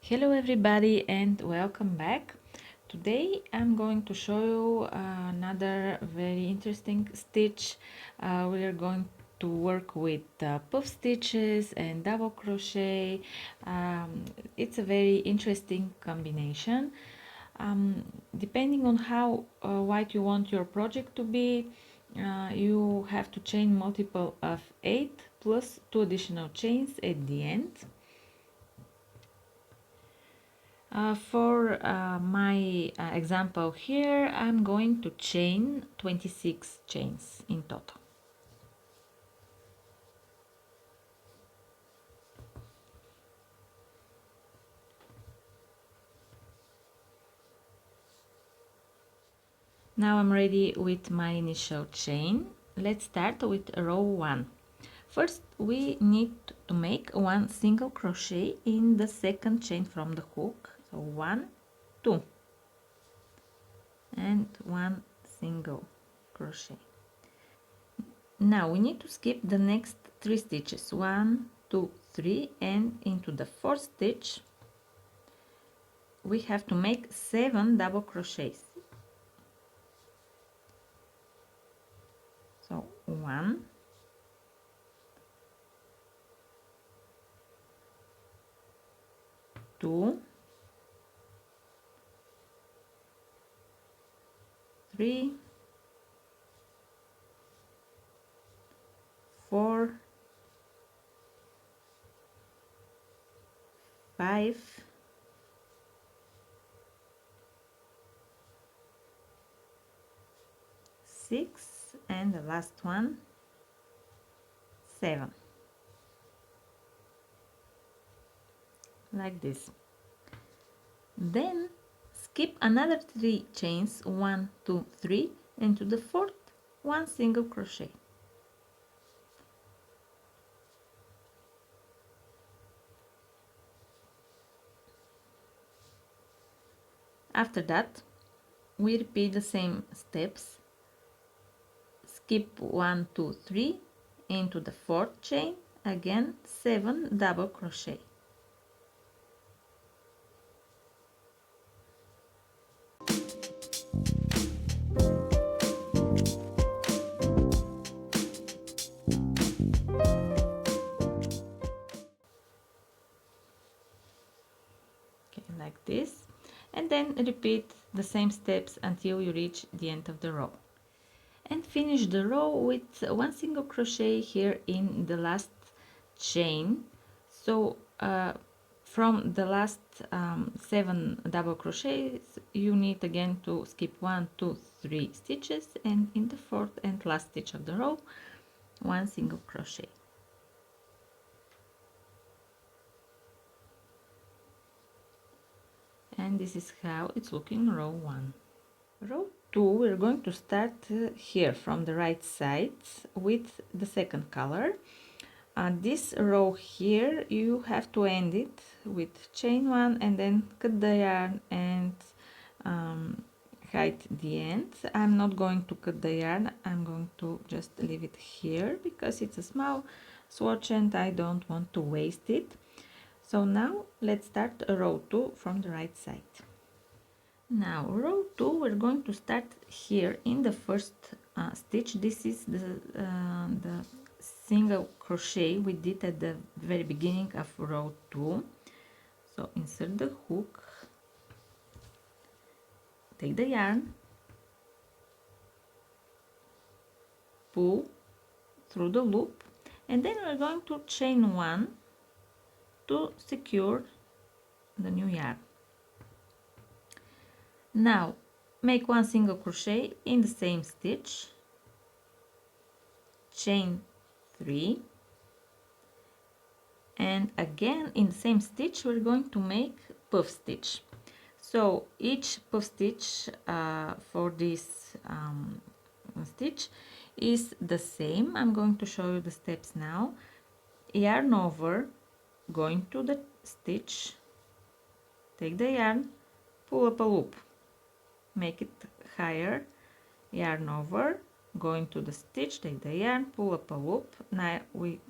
Hello everybody and welcome back. Today I'm going to show you another very interesting stitch. We are going to work with puff stitches and double crochet. It's a very interesting combination. Depending on how wide you want your project to be, you have to chain multiple of 8 plus 2 additional chains at the end. For my example here, I'm going to chain 26 chains in total. Now I'm ready with my initial chain. Let's start with row 1. First, we need to make one single crochet in the second chain from the hook. So 1, 2, and one single crochet. Now we need to skip the next 3 stitches, 1, 2, 3, and into the 4th stitch we have to make 7 double crochets. So 1, 2, 3, 4, 5, 6, and the last one 7, like this. Then skip another 3 chains, 1, 2, 3, and to the 4th one single crochet. After that we repeat the same steps. Skip 1, 2, 3, into the 4th chain, again 7 double crochet. Okay, like this, and then repeat the same steps until you reach the end of the row. And finish the row with one single crochet here in the last chain. So from the last 7 double crochets you need again to skip 1, 2, 3 stitches, and in the 4th and last stitch of the row one single crochet. And this is how it's looking row 1. Row 2, we're going to start here from the right side with the second color. This row here you have to end it with chain 1 and then cut the yarn and hide the end. I'm not going to cut the yarn, I'm going to just leave it here because it's a small swatch and I don't want to waste it. So now let's start row 2 from the right side. Now row 2, we're going to start here in the first stitch. This is the single crochet we did at the very beginning of row 2. So insert the hook, take the yarn, pull through the loop, and then we're going to chain 1 to secure the new yarn. Now make one single crochet in the same stitch, chain 3, and again in the same stitch we're going to make puff stitch. So each puff stitch for this stitch is the same. I'm going to show you the steps now. Yarn over, going to the stitch, take the yarn, pull up a loop, make it higher, yarn over, going to the stitch, take the yarn, pull up a loop. Now we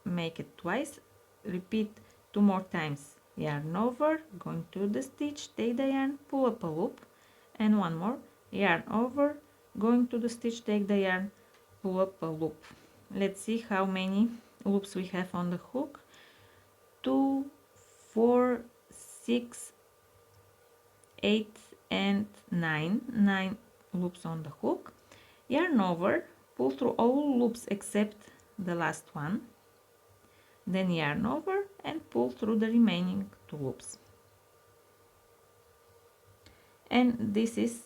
make it twice, repeat 2 more times, yarn over, going to the stitch, take the yarn, pull up a loop, and one more, yarn over, going to the stitch, take the yarn, pull up a loop. Let's see how many loops we have on the hook. 2, 4, 6, 8 and 9 loops on the hook. Yarn over, pull through all loops except the last one, then yarn over and pull through the remaining 2 loops. And this is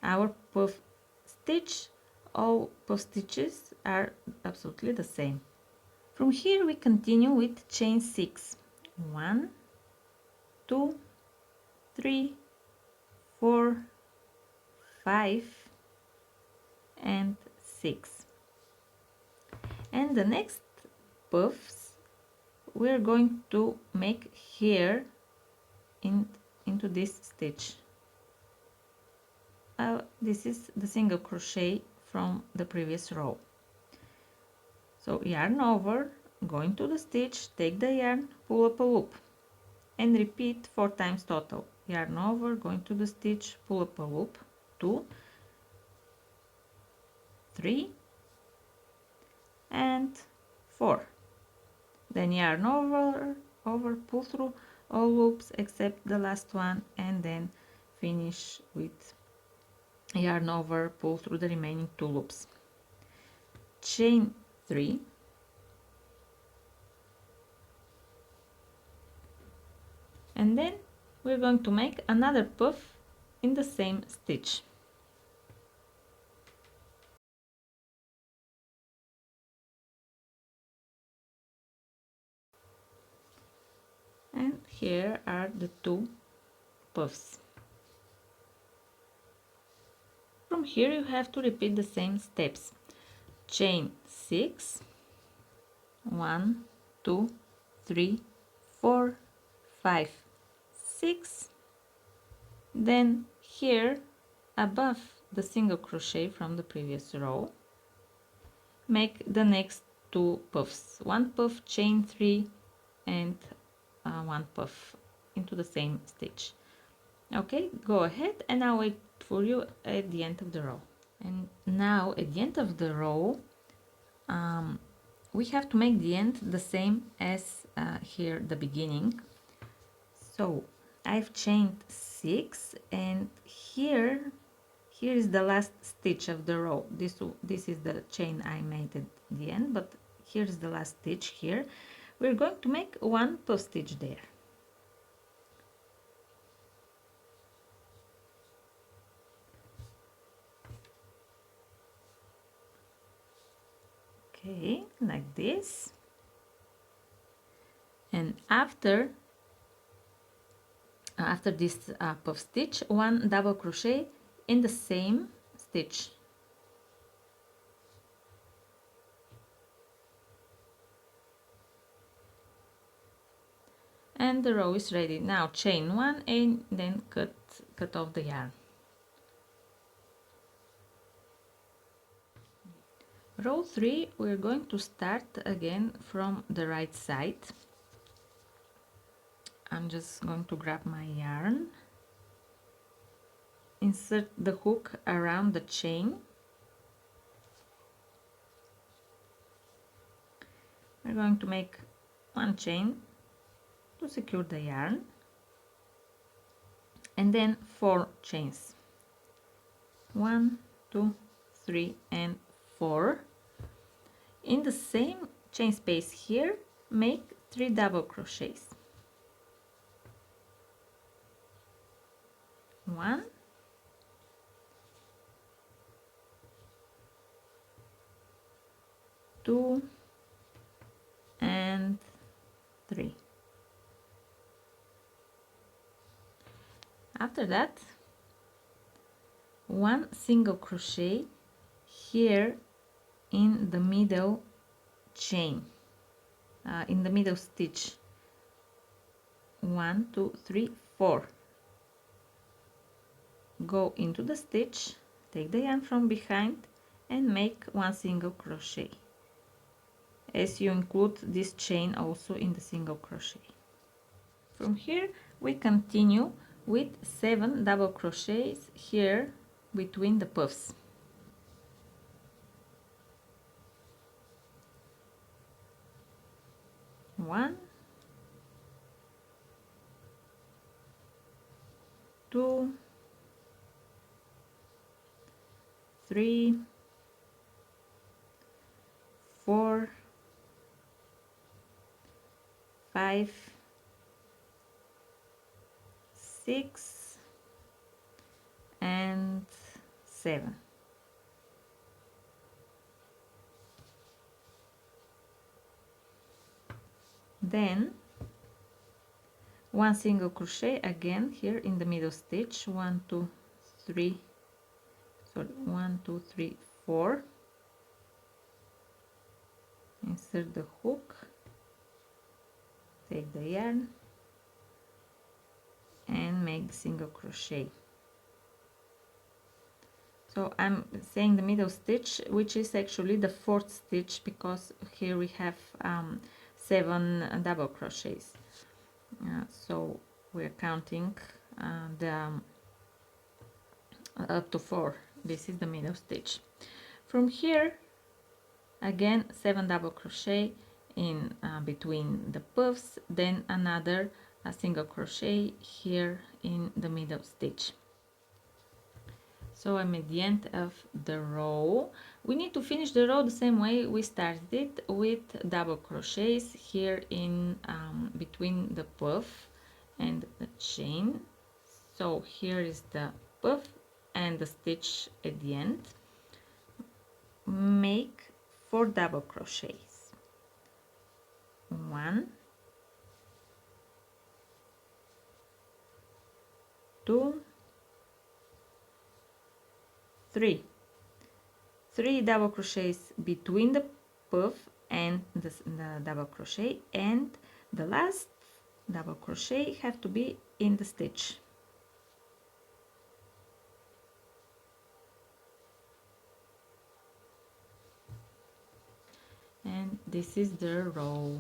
our puff stitch. All puff stitches are absolutely the same. From here we continue with chain 6. 1, 2, 3, 4, 5 and 6. And the next puffs we're going to make here into this stitch. This is the single crochet from the previous row. So yarn over, going to the stitch, take the yarn, pull up a loop, and repeat 4 times total. Yarn over, going to the stitch, pull up a loop, 2, 3 and 4. Then yarn over, pull through all loops except the last one, and then finish with yarn over, pull through the remaining 2 loops. Chain 3, and then we're going to make another puff in the same stitch. And here are the 2 puffs. From here you have to repeat the same steps. Chain 6, 1, 2, 3, 4, 5, 6. Then here above the single crochet from the previous row, make the next 2 puffs. 1 puff, chain 3 and 1 puff into the same stitch. Okay, go ahead and I'll wait for you at the end of the row. And now at the end of the row we have to make the end the same as here the beginning. So I've chained 6 and here is the last stitch of the row. This is the chain I made at the end, but here's the last stitch here. We're going to make 1 puff stitch there. Okay, like this. And after this puff stitch, 1 double crochet in the same stitch. And the row is ready. Now chain 1 and then cut off the yarn. Row 3, we're going to start again from the right side. I'm just going to grab my yarn, insert the hook around the chain. We're going to make 1 chain to secure the yarn and then 4 chains. 1, 2, 3 and 4. In the same chain space here, make 3 double crochets. 1, 2 and 3. After that, 1 single crochet here in the middle chain, in the middle stitch. 1, 2, 3, 4. Go into the stitch, take the yarn from behind and make 1 single crochet, as you include this chain also in the single crochet. From here we continue with 7 double crochets here between the puffs. 1, 2, 3, 4, 5, 6 and 7. Then 1 single crochet again here in the middle stitch. 1, 2, 3, sorry, 1, 2, 3, 4. Insert the hook, take the yarn and make the single crochet. So I'm saying the middle stitch, which is actually the 4th stitch, because here we have 7 double crochets. So we're counting up to 4. This is the middle stitch. From here again 7 double crochet in between the puffs, then another single crochet here in the middle stitch. So I'm at the end of the row. We need to finish the row the same way we started it, with double crochets here in between the puff and the chain. So here is the puff and the stitch at the end. Make 4 double crochets. 1, 2, 3. 3 double crochets between the puff and the double crochet, and the last double crochet have to be in the stitch. And this is the row.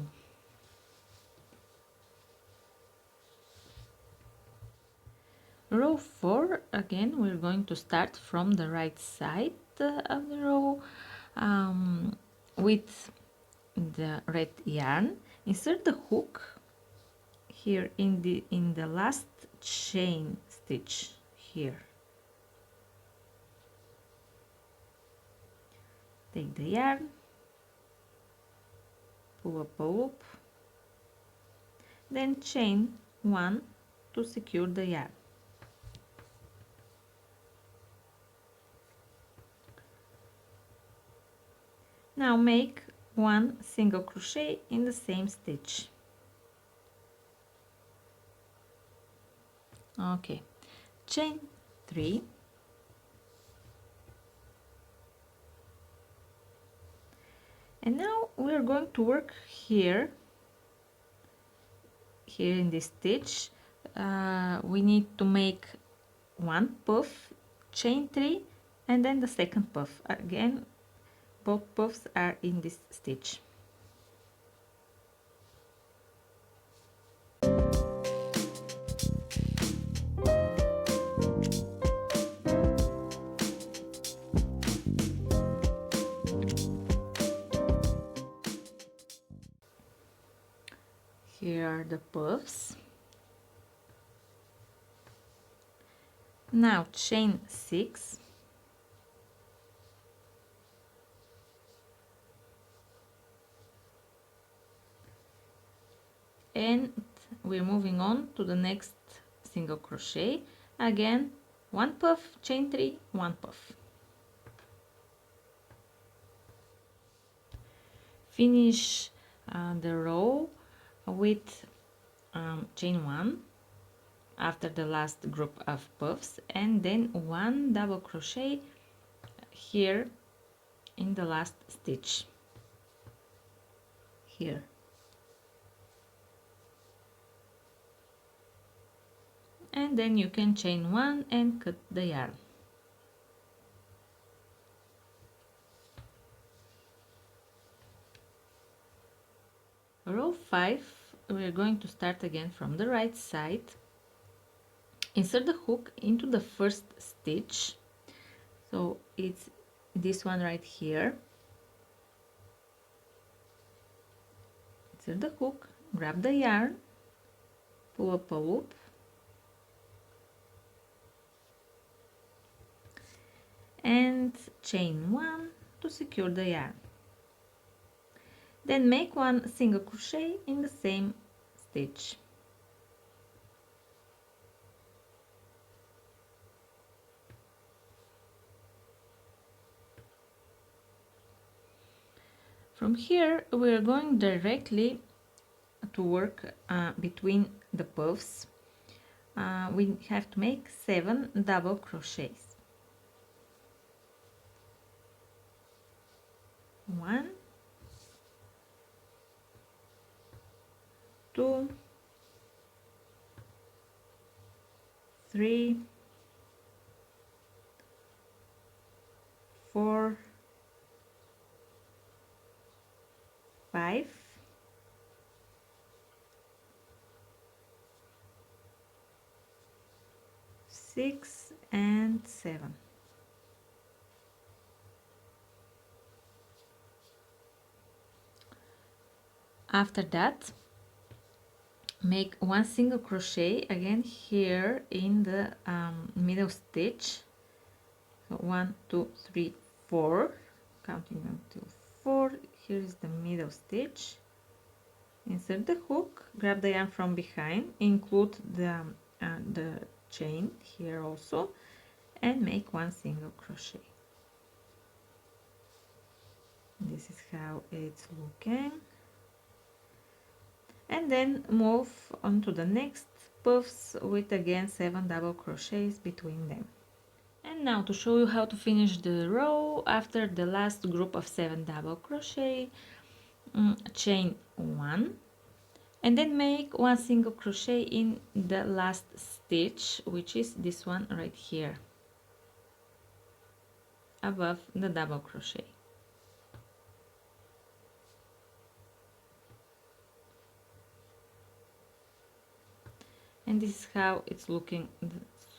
Row 4, again we're going to start from the right side of the row with the red yarn. Insert the hook here in the last chain stitch here. Take the yarn, pull up a loop, then chain 1 to secure the yarn. Now make 1 single crochet in the same stitch. Okay, chain 3, and now we are going to work here in this stitch. We need to make 1 puff, chain 3, and then the second puff. Again, both puffs are in this stitch. Here are the puffs. Now chain 6, and we're moving on to the next single crochet. Again 1 puff, chain 3, 1 puff. Finish the row with chain 1 after the last group of puffs, and then 1 double crochet here in the last stitch here. And then you can chain 1 and cut the yarn. Row 5, we're going to start again from the right side. Insert the hook into the first stitch, so it's this one right here. Insert the hook, grab the yarn, pull up a loop, and chain 1 to secure the yarn. Then make one single crochet in the same stitch. From here we are going directly to work between the puffs. We have to make 7 double crochets. 1, 2, 3, 4, 5, 6, and 7. After that, make one single crochet again here in the middle stitch. So 1, 2, 3, 4, counting until 4. Here is the middle stitch. Insert the hook, grab the yarn from behind, include the chain here also, and make one single crochet. This is how it's looking. And then move on to the next puffs with again 7 double crochets between them. And now to show you how to finish the row after the last group of 7 double crochet, chain 1 and then make one single crochet in the last stitch, which is this one right here above the double crochet. And this is how it's looking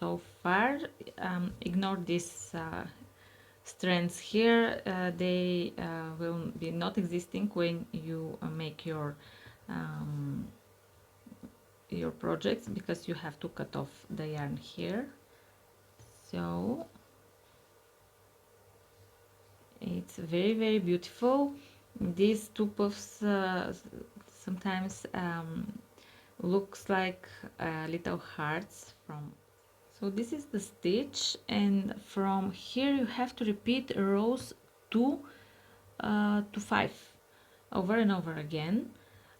so far. Ignore these strands here, they will be not existing when you make your projects, because you have to cut off the yarn here. So it's very, very beautiful. These two puffs sometimes looks like little hearts from. So this is the stitch, and from here you have to repeat rows 2 to 5 over and over again.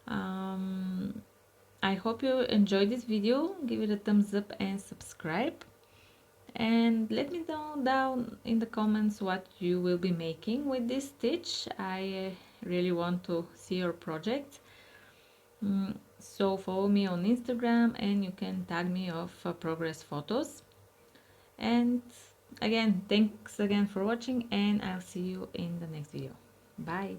I hope you enjoyed this video. Give it a thumbs up and subscribe, and let me know down in the comments what you will be making with this stitch. I really want to see your project. So follow me on Instagram and you can tag me of progress photos. And again, thanks again for watching, and I'll see you in the next video. Bye.